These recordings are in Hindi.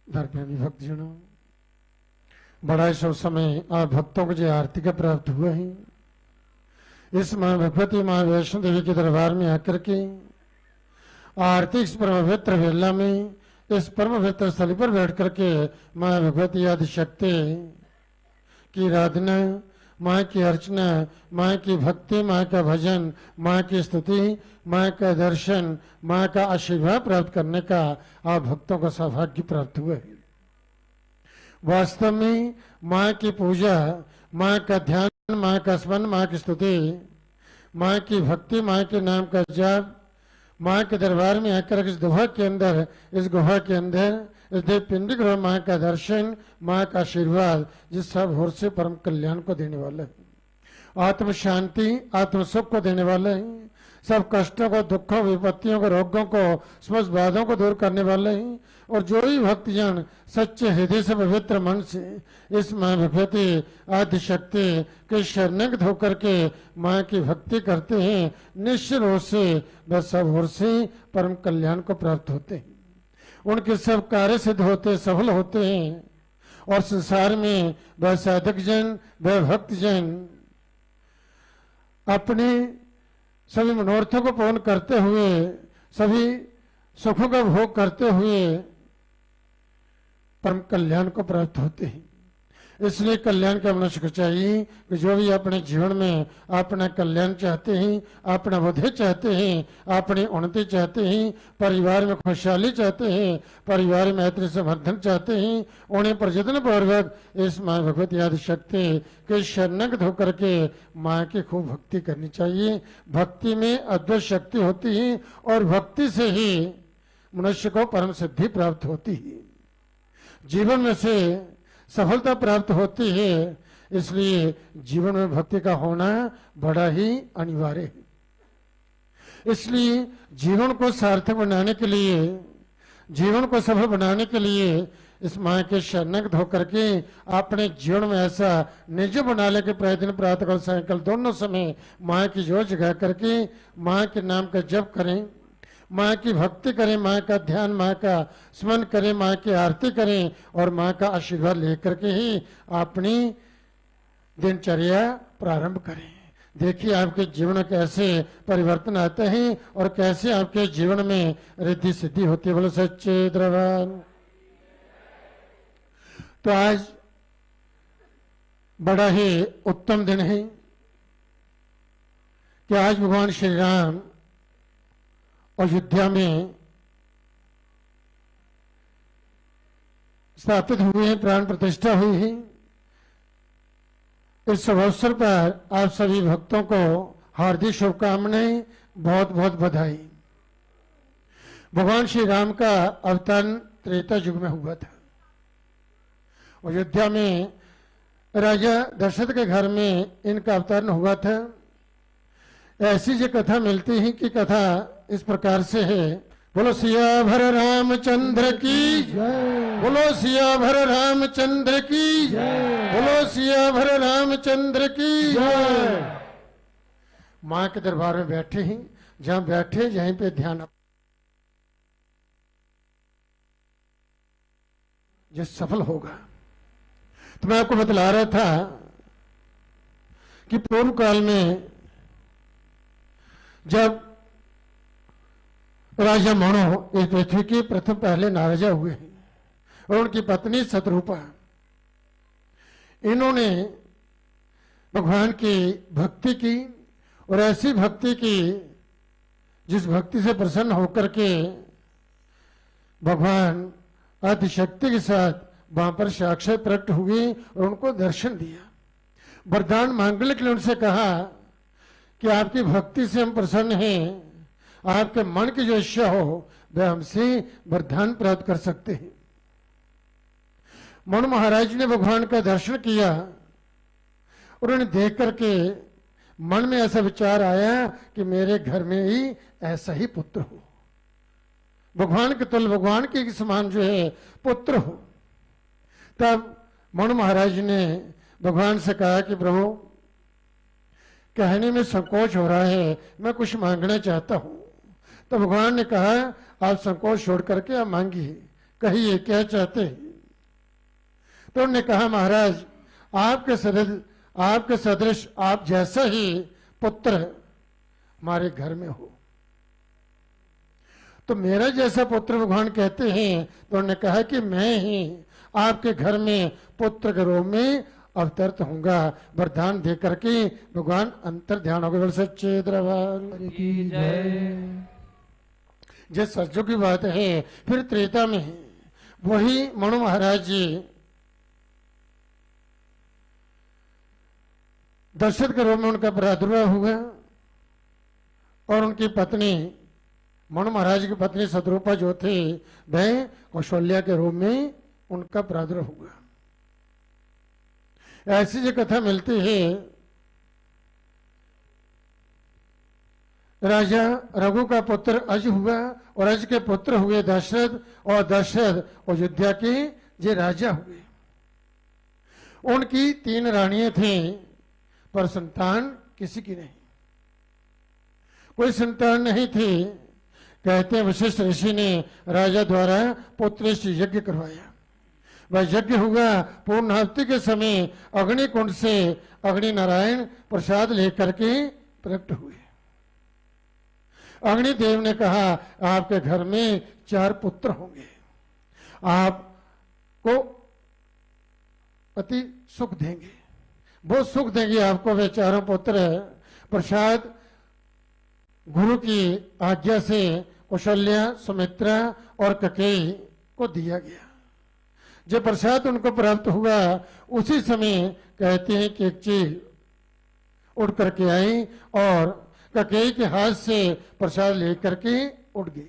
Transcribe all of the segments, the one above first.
धर्मप्रेमी भक्तजनों, बड़ा शुभ समय आप भक्तों को जो आरती का प्राप्त हुआ है। इस माँ भगवती माँ वैष्णो देवी के दरबार में आकर के आरती इस परम पवित्र वेला में इस परम पवित्र स्थल पर बैठ करके माँ भगवती आदि शक्ति की आराधना, माँ की अर्चना, माँ की भक्ति, माँ का भजन, माँ की स्तुति, माँ का दर्शन, माँ का आशीर्वाद प्राप्त करने का आप भक्तों को सौभाग्य प्राप्त हुआ है। वास्तव में माँ की पूजा, माँ का ध्यान, माँ का स्मरण, माँ की स्तुति, माँ की भक्ति, माँ के नाम का जाप, माँ के दरबार में आकर इस गुहा के अंदर, इस गुहा के अंदर इस देव पिंडी ग्रह माँ का दर्शन, माँ का आशीर्वाद जिस सब ओर से परम कल्याण को देने वाला है, आत्म शांति, आत्म सुख को देने वाला है, सब कष्टों को, दुखों, विपत्तियों को, रोगों को, समस्त बाधों को दूर करने वाले हैं। और जो भी भक्तजन सच्चे हृदय से पवित्र मन से इस माँ भगवती आदि शक्ति के शरणगत होकर के माँ की भक्ति करते हैं, निश्चित रूप से वह सब ओर से परम कल्याण को प्राप्त होते हैं। उनके सब कार्य सिद्ध होते, सफल होते हैं और संसार में वह साधक जन, वह भक्तजन अपने सभी मनोरथों को पूर्ण करते हुए, सभी सुखों का भोग करते हुए परम कल्याण को प्राप्त होते हैं। इसलिए कल्याण का मनुष्य को चाहिए कि जो भी अपने जीवन में अपना कल्याण चाहते हैं, अपना बुद्धि चाहते हैं, अपनी उन्नति चाहते हैं, परिवार में खुशहाली चाहते हैं, परिवार में मैत्री समर्थन चाहते हैं, उन्हें प्रयत्न पूर्वक इस माँ भगवती आदि शक्ति के शरणगत होकर के माँ की खूब भक्ति करनी चाहिए। भक्ति में अद्भुत शक्ति होती है और भक्ति से ही मनुष्य को परम सिद्धि प्राप्त होती है, जीवन में से सफलता प्राप्त होती है। इसलिए जीवन में भक्ति का होना बड़ा ही अनिवार्य है। इसलिए जीवन को सार्थक बनाने के लिए, जीवन को सफल बनाने के लिए इस माँ के शरणगत होकर के अपने जीवन में ऐसा निज बना ले के प्रयत्न प्रातःकाल सायंकाल दोनों समय माँ की जोर जगा करके माँ के नाम का जप करें, माँ की भक्ति करें, माँ का ध्यान, माँ का स्मरण करें, माँ की आरती करें और माँ का आशीर्वाद लेकर के ही अपनी दिनचर्या प्रारंभ करें। देखिए आपके जीवन में कैसे परिवर्तन आते हैं और कैसे आपके जीवन में रिद्धि सिद्धि होती है। बोलो सच्चे दरबार। तो आज बड़ा ही उत्तम दिन है कि आज भगवान श्री राम अयोध्या में स्थापित हुए हैं, प्राण प्रतिष्ठा हुई है। इस अवसर पर आप सभी भक्तों को हार्दिक शुभकामनाएं, बहुत बहुत बधाई। भगवान श्री राम का अवतरण त्रेता युग में हुआ था। अयोध्या में राजा दशरथ के घर में इनका अवतरण हुआ था। ऐसी जो कथा मिलती है कि कथा इस प्रकार से है। बोलो सियावर रामचंद्र की जय, बोलो सियावर रामचंद्र की जय, बोलो सियावर रामचंद्र की जय। माँ के दरबार में बैठे हैं, जहां बैठे यहीं पे ध्यान जो सफल होगा। तो मैं आपको बतला रहा था कि पूर्व काल में जब राजा मनु इस पृथ्वी के प्रथम पहले राजा हुए हैं और उनकी पत्नी शतरूपा, इन्होंने भगवान की भक्ति की और ऐसी भक्ति की जिस भक्ति से प्रसन्न होकर के भगवान आदिशक्ति के साथ वहां पर साक्षात प्रकट हुए और उनको दर्शन दिया। वरदान मांगने के लिए उनसे कहा कि आपकी भक्ति से हम प्रसन्न हैं, आपके मन की जो इच्छा हो वह हमसे वरदान प्राप्त कर सकते हैं। मनु महाराज ने भगवान का दर्शन किया और उन्हें देख करके मन में ऐसा विचार आया कि मेरे घर में ही ऐसा ही पुत्र हो, भगवान के तुल्य, भगवान के समान जो है पुत्र हो। तब मनु महाराज ने भगवान से कहा कि प्रभु, कहने में संकोच हो रहा है, मैं कुछ मांगना चाहता हूं। तो भगवान ने कहा आप संकोच छोड़ करके आप मांगिए, कहिए क्या चाहते हैं। तो उन्होंने कहा, महाराज आपके सदृश आप जैसा ही पुत्र हमारे घर में हो। तो मेरा जैसा पुत्र भगवान कहते हैं। तो उन्होंने कहा कि मैं ही आपके घर में पुत्र के रूप में अवतरित होऊंगा। वरदान दे करके भगवान अंतर ध्यान हो गए। सच्चे दरबार की जय। जिस सज्जों की बात है, फिर त्रेता में वही मनु महाराज जी दशरथ के रूप में उनका प्रादुर्भाव हुआ और उनकी पत्नी मनु महाराज की पत्नी शत्रुपा जो थी वह कौशल्या के रूप में उनका प्रादुर्भाव हुआ। ऐसी जो कथा मिलती है, राजा रघु का पुत्र अज हुआ और अज के पुत्र हुए दशरथ और दशरथ अयोध्या के जे राजा हुए। उनकी 3 रानियां थीं पर संतान किसी की नहीं, कोई संतान नहीं थी। कहते हैं वशिष्ठ ऋषि ने राजा द्वारा पुत्र यज्ञ करवाया। वह यज्ञ हुआ। पूर्णाहुति के समय अग्नि कुंड से अग्नि नारायण प्रसाद लेकर के प्रकट हुए। अग्निदेव ने कहा, आपके घर में 4 पुत्र होंगे, आपको अति सुख देंगे, बहुत सुख देंगे आपको। वे 4 पुत्र प्रसाद गुरु की आज्ञा से कौशल्या, सुमित्रा और ककेयी को दिया गया। जब प्रसाद उनको प्राप्त हुआ, उसी समय कहते हैं कि एक चील उड़ करके आई और ककेयी के हाथ से प्रसाद लेकर के उड़ गई।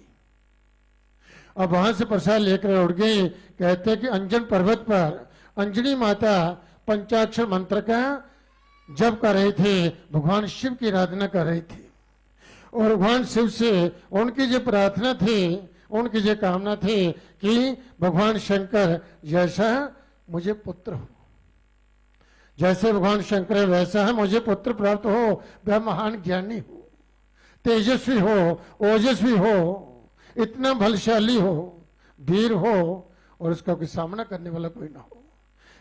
अब वहां से प्रसाद लेकर उड़ गई। कहते हैं कि अंजन पर्वत पर अंजनी माता पंचाक्षर मंत्र का जप कर रही थी, भगवान शिव की आराधना कर रही थी। और भगवान शिव से उनकी जो प्रार्थना थी, उनकी जो कामना थी कि भगवान शंकर जैसा मुझे पुत्र हो, जैसे भगवान शंकर है वैसा है मुझे पुत्र प्राप्त हो। वह महान ज्ञानी हो, तेजस्वी हो, ओजस्वी हो, इतना बलशाली हो, वीर हो और उसका कोई सामना करने वाला कोई ना हो,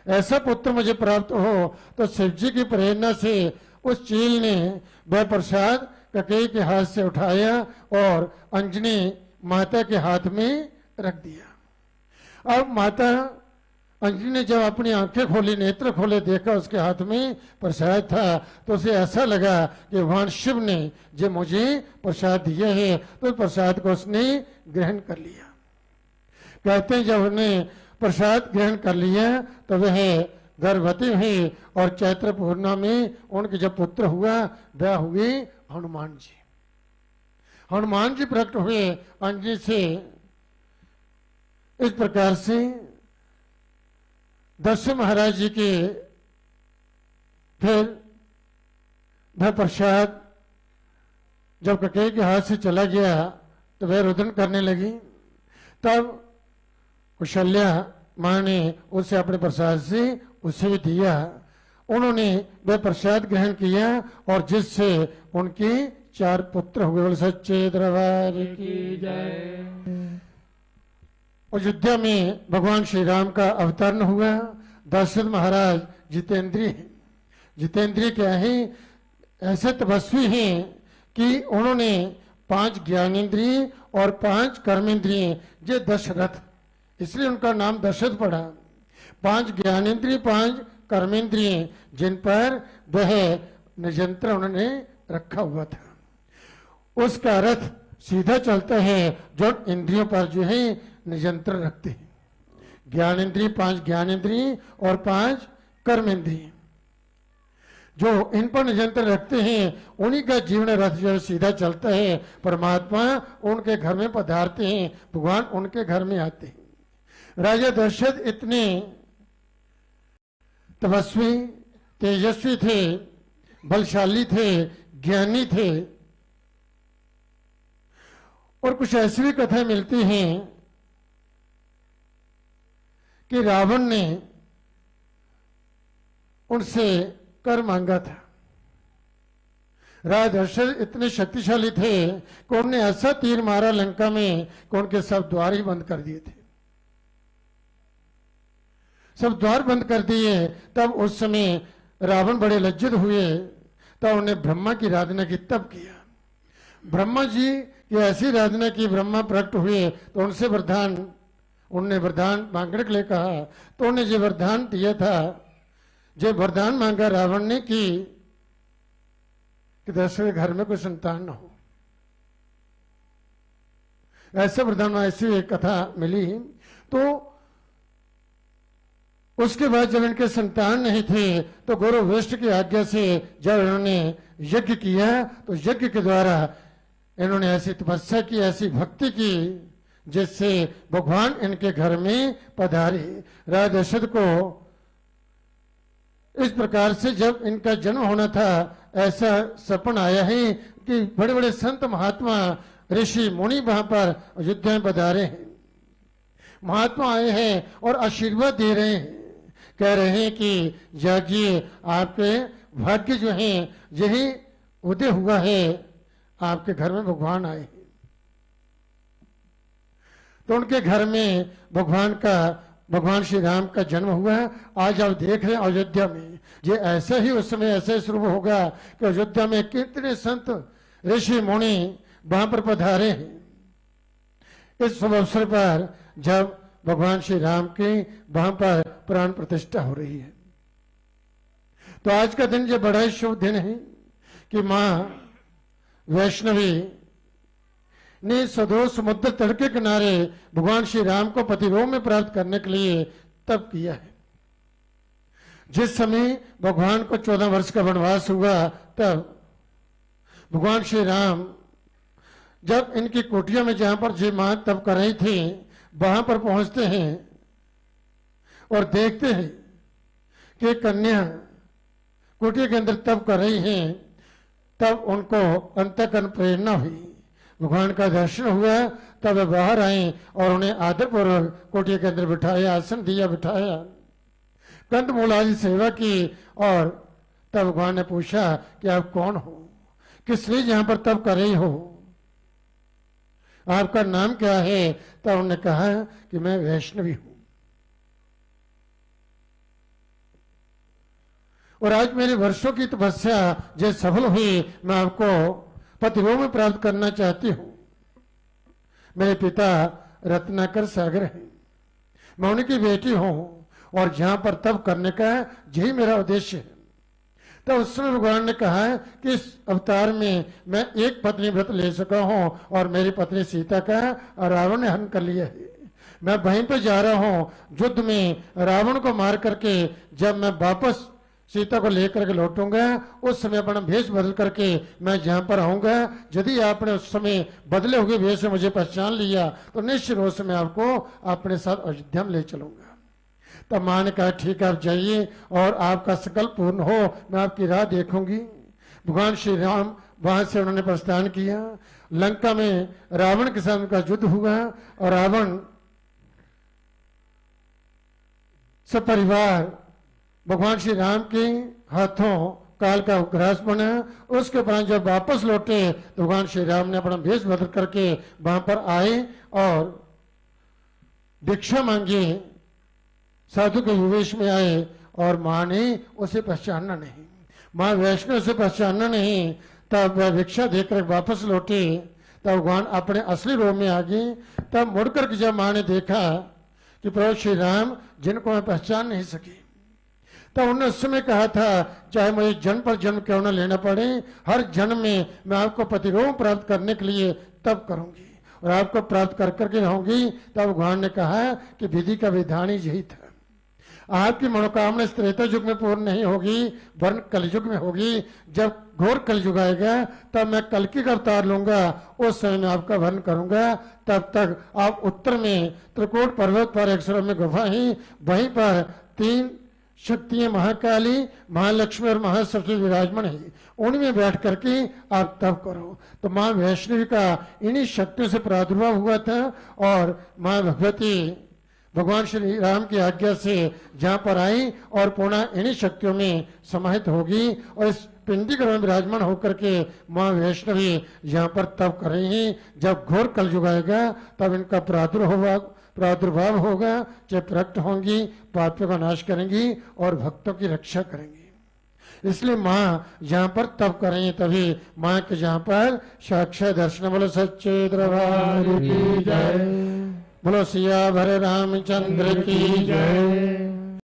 ऐसा पुत्र मुझे प्राप्त हो। तो शिव जी की प्रेरणा से उस चील ने वह प्रसाद ककेयी के हाथ से उठाया और अंजनी माता के हाथ में रख दिया। अब माता अंजनी ने जब अपनी आंखें खोली, नेत्र खोले, देखा उसके हाथ में प्रसाद था, तो उसे ऐसा लगा कि भगवान शिव ने जो मुझे प्रसाद दिया है, तो प्रसाद को उसने ग्रहण कर लिया। कहते हैं जब उसने प्रसाद ग्रहण कर लिया तो वह गर्भवती हुई और चैत्र पूर्णिमा में उनके जब पुत्र हुआ वह हुए हनुमान जी। हनुमान जी प्रकट हुए अंजनी से। इस प्रकार से दशरथ महाराज जी के फिर वह प्रसाद जब ककेयी के हाथ से चला गया तो वह रुदन करने लगी। तब कौशल्या मां ने उसे अपने प्रसाद से उसे भी दिया। उन्होंने वह प्रसाद ग्रहण किया और जिससे उनके 4 पुत्र हुए। सच्चे दरबार की जय। अयोध्या में भगवान श्री राम का अवतरण हुआ। दशरथ महाराज जितेंद्रिय हैं। जितेंद्रिय क्या है? ऐसे तपस्वी हैं कि उन्होंने 5 ज्ञानेंद्रिय और 5 कर्मेंद्रिय, जे दशरथ, इसलिए उनका नाम दशरथ पड़ा। 5 ज्ञानेंद्रिय 5 कर्मेंद्रिय जिन पर वह नियंत्रण उन्होंने रखा हुआ था। उसका रथ सीधा चलता है जो इंद्रियों पर जो है नियंत्रण रखते हैं। ज्ञानेंद्रिय 5 ज्ञानेंद्रिय और 5 कर्मेंद्रिय जो इन पर नियंत्रण रखते हैं, उन्हीं का जीवन रथ जो है सीधा चलता है। परमात्मा उनके घर में पधारते हैं, भगवान उनके घर में आते हैं। राजा दशरथ इतने तपस्वी, तेजस्वी थे, बलशाली थे, ज्ञानी थे। और कुछ ऐसी भी कथा मिलती हैं कि रावण ने उनसे कर मांगा था। राजा दशरथ इतने शक्तिशाली थे कि उन्होंने ऐसा तीर मारा लंका में कि उनके सब द्वार ही बंद कर दिए थे। सब द्वार बंद कर दिए। तब उस समय रावण बड़े लज्जित हुए, तब उन्होंने ब्रह्मा की आराधना की। तब किया ब्रह्मा जी की ऐसी आराधना की, ब्रह्मा प्रकट हुए तो उनसे उनने वरदान मांगने के लिए कहा। तो उन्होंने जो वरदान दिया था, जो वरदान मांगा रावण ने कि दशरथ घर में कोई संतान न हो, ऐसे वरदान, ऐसी एक कथा मिली। तो उसके बाद जब इनके संतान नहीं थे तो गौरव वशिष्ठ की आज्ञा से जब इन्होंने यज्ञ किया तो यज्ञ के द्वारा इन्होंने ऐसी तपस्या की, ऐसी भक्ति की, जिससे भगवान इनके घर में पधारे। राजा दशरथ को इस प्रकार से जब इनका जन्म होना था, ऐसा सपन आया है कि बड़े बड़े संत महात्मा ऋषि मुनि वहां पर अयोध्या में पधारे हैं। महात्मा आए हैं और आशीर्वाद दे रहे हैं, कह रहे हैं कि जागिए, आपके भाग्य जो हैं यही उदय हुआ है, आपके घर में भगवान आए हैं। तो उनके घर में भगवान श्री राम का जन्म हुआ है। आज आप देख रहे हैं अयोध्या में, ये ऐसे ही उस समय ऐसे शुरू होगा कि अयोध्या में कितने संत ऋषि मुनि वहां पर पधारे हैं। इस शुभ अवसर पर जब भगवान श्री राम की वहां पर प्राण प्रतिष्ठा हो रही है, तो आज का दिन ये बड़ा ही शुभ दिन है कि मां वैष्णवी ने सदो समुद्र तट के किनारे भगवान श्री राम को पतिरोह में प्राप्त करने के लिए तप किया है। जिस समय भगवान को 14 वर्ष का वनवास हुआ, तब भगवान श्री राम जब इनकी कुटिया में जहां पर जी मां तप कर रही थी, वहां पर पहुंचते हैं और देखते हैं कि कन्या कुटिया के अंदर तप कर रही हैं। तब उनको अंतःकरण प्रेरणा हुई, भगवान का दर्शन हुआ। तब वे बाहर आए और उन्हें आदरपूर्वक कुटिया के अंदर बिठाया, आसन दिया, बिठाया, कंदमूल आदि सेवा की। और तब भगवान ने पूछा कि आप कौन हो, किस लिए यहां पर तप कर रही हो, आपका नाम क्या है? तब उन्होंने कहा कि मैं वैष्णवी हूं और आज मेरी वर्षों की तपस्या जो सफल हुई, मैं आपको पतिरोह में प्राप्त करना चाहती हूं। मेरे पिता रत्नाकर सागर हैं, मैं उनकी बेटी हूं और जहां पर तप करने का यही मेरा उद्देश्य है। तो उस समय भगवान ने कहा कि इस अवतार में मैं एक पत्नी व्रत ले सका हूं और मेरी पत्नी सीता का रावण ने हरण कर लिया है। मैं वहीं पर जा रहा हूं युद्ध में, रावण को मार करके जब मैं वापस सीता को लेकर के लौटूंगा, उस समय अपना भेष बदल करके मैं जहां पर आऊंगा। यदि आपने उस समय बदले हुए भेष से मुझे पहचान लिया तो निश्चित रूप से मैं आपको अपने साथ अयोध्या में ले चलूंगा। तब मां ने कहा ठीक है, आप जाइए और आपका संकल्प पूर्ण हो, मैं आपकी राह देखूंगी। भगवान श्री राम वहां से उन्होंने प्रस्थान किया। लंका में रावण के साथ उनका युद्ध हुआ और रावण सपरिवार भगवान श्री राम के हाथों काल का ग्रास बना। उसके उपरांत जब वापस लौटे तो भगवान श्री राम ने अपना भेष बदल करके वहां पर आए और भिक्षा मांगी, साधु के विवेश में आए और मां ने उसे पहचानना नहीं, मां वैष्णव से पहचानना नहीं। तब वह भिक्षा देकर वापस लौटे, तब भगवान अपने असली रूप में आ गए। तब मुड़कर जब मां ने देखा कि प्रभु श्री राम जिनको मैं पहचान नहीं सकी, तब उन्होंने उस समय कहा था चाहे मुझे जन्म पर जन्म क्यों न लेना पड़े, हर जन्म में मैं आपको पतिरोह प्राप्त करने के लिए तप करूंगी और आपको प्राप्त कर करके रहूंगी। तब भगवान ने कहा कि विधि का विधान ही यही था। आपकी मनोकामना त्रेता युग में पूर्ण नहीं होगी, वर्ण कलयुग में होगी। जब घोर कलयुग आएगा तब मैं कल्कि का अवतार लूंगा, उस समय मैं आपका वर्ण करूंगा। तब तक आप उत्तर में त्रिकोट पर्वत पर एक में गुफा ही, वहीं पर 3 शक्तियां महाकाली, महालक्ष्मी और महासरस्वती विराजमान है, उनमें बैठ करके आप तप करो। तो मां वैष्णवी का इन्हीं शक्तियों से प्रादुर्भाव हुआ था और मां भगवती भगवान श्री राम की आज्ञा से जहां पर आई और पुनः इन्हीं शक्तियों में समाहित होगी और इस पिंडी ग्रह में विराजमान होकर के मां वैष्णवी यहाँ पर तप कर रही हैं। जब घोर कलयुग आएगा तब इनका प्रादुर्भाव होगा, चाहे प्रकट होंगी, पापियों का नाश करेंगी और भक्तों की रक्षा करेंगी। इसलिए माँ जहाँ पर तप करेंगे तभी माँ के जहाँ पर साक्षात दर्शन। बोलो सच्चे दरबार की जय, बोलो सिया भरे रामचंद्र की जय।